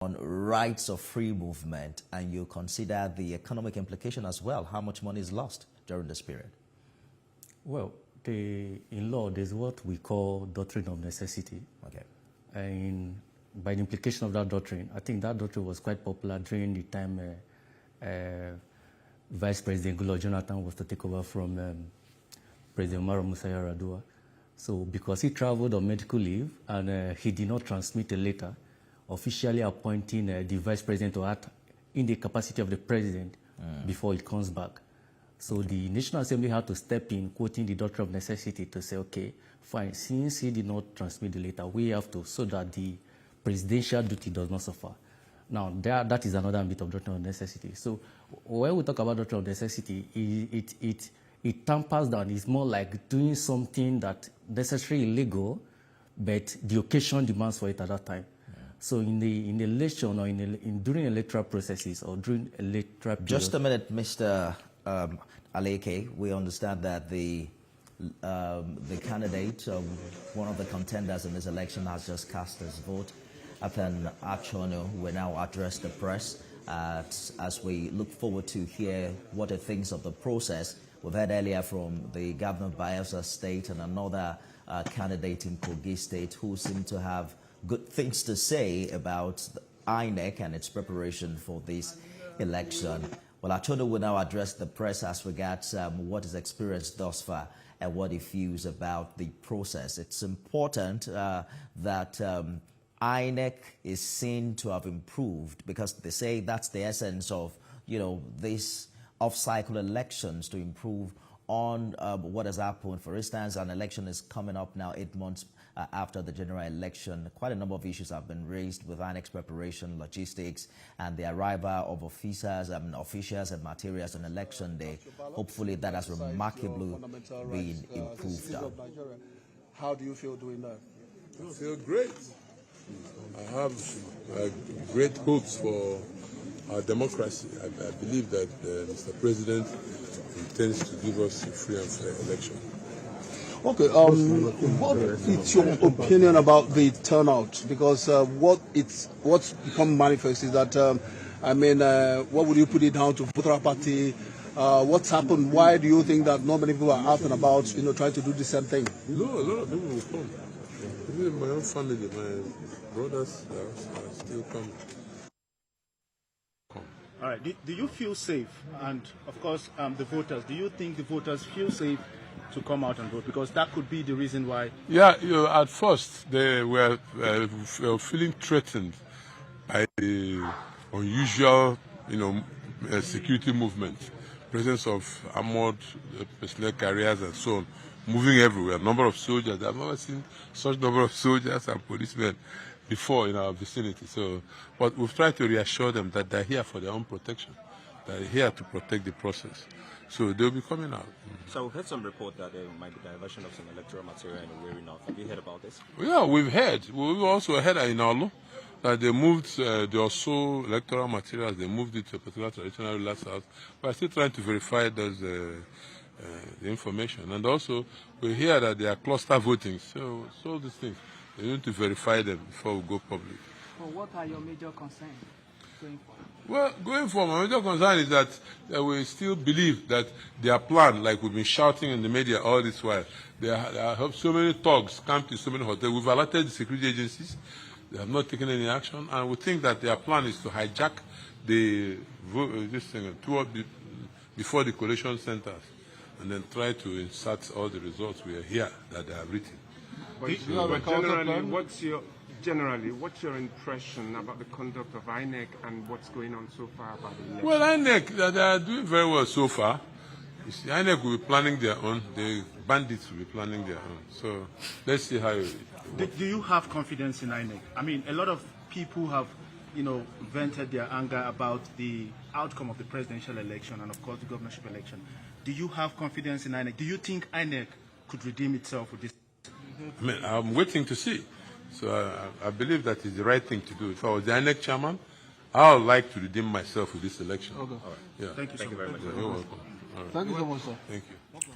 on rights of free movement, and you consider the economic implication as well, how much money is lost during this period? Well, in law, there's what we call doctrine of necessity. Okay. And by the implication of that doctrine, I think that doctrine was quite popular during the time Vice President Goodluck Jonathan was to take over from President Umaru Musa Yar'Adua. So because he traveled on medical leave and he did not transmit a letter officially appointing the Vice President to act in the capacity of the President before he comes back. So the National Assembly had to step in, quoting the doctrine of necessity, to say, okay, fine, since he did not transmit the letter, we have to, so that the presidential duty does not suffer. Now, that is another bit of doctrine of necessity. So when we talk about doctrine of necessity, it tampers down. It's more like doing something that necessarily illegal, but the occasion demands for it at that time. So in the election or during electoral processes or during electoral period. Just a minute, Mr. Aleke. We understand that the candidate, one of the contenders in this election, has just cast his vote. Achonu will now address the press as we look forward to hear what he thinks of the process. We've heard earlier from the governor of Bayelsa State and another candidate in Kogi State who seem to have good things to say about the INEC and its preparation for this election. Well, Achonu will now address the press as regards what is experienced thus far and what he feels about the process. It's important that INEC is seen to have improved, because they say that's the essence of, these off-cycle elections, to improve on what has happened. For instance, an election is coming up now 8 months after the general election. Quite a number of issues have been raised with INEC's preparation, logistics, and the arrival of officials and materials on election day. Hopefully that has remarkably been improved. How do you feel doing that? I feel great. I have great hopes for our democracy. I believe that Mr. President intends to give us a free and fair election. Okay, what is your opinion about the turnout? Because what's become manifest is that, what would you put it down to voter apathy? What's happened? Why do you think that not many people are out and about, trying to do the same thing? No, a lot of people will come. Even my own family, my brothers are still coming. All right. Do you feel safe? And of course, the voters. Do you think the voters feel safe to come out and vote? Because that could be the reason why. Yeah, at first they were feeling threatened by the unusual, security movement, presence of armored personnel carriers and so on, moving everywhere. A number of soldiers. I've never seen such number of soldiers and policemen before in our vicinity. So, but we've tried to reassure them that they're here for their own protection. They're here to protect the process. So they'll be coming out. So we've heard some report that there might be diversion of some electoral material in Owerri North. Have you heard about this? Yeah, we've heard. We've also heard in Albour that they moved the Oso electoral materials. They moved it to a particular traditional ruler's house. We're still trying to verify those the information. And also, we hear that they are cluster voting. So these things, we need to verify them before we go public. Well, what are your major concerns going forward? Well, going forward, my major concern is that we still believe that their plan, like we've been shouting in the media all this while, there have so many thugs camped in so many hotels. We've alerted the security agencies. They have not taken any action, and we think that their plan is to hijack before the collation centers, and then try to insert all the results we are here that they have written. But generally, what's your impression about the conduct of INEC and what's going on so far about the election? Well, INEC, they are doing very well so far. You see, INEC will be planning their own. The bandits will be planning their own. So let's see how it works. Do you have confidence in INEC? I mean, a lot of people have, vented their anger about the outcome of the presidential election and, of course, the governorship election. Do you have confidence in INEC? Do you think INEC could redeem itself with this? I mean, I'm waiting to see. So I believe that is the right thing to do. If I was the INEC chairman, I would like to redeem myself with this election. Okay. All right. Yeah. Thank you very much. You're welcome. All right. Thank you so much, sir. Thank you.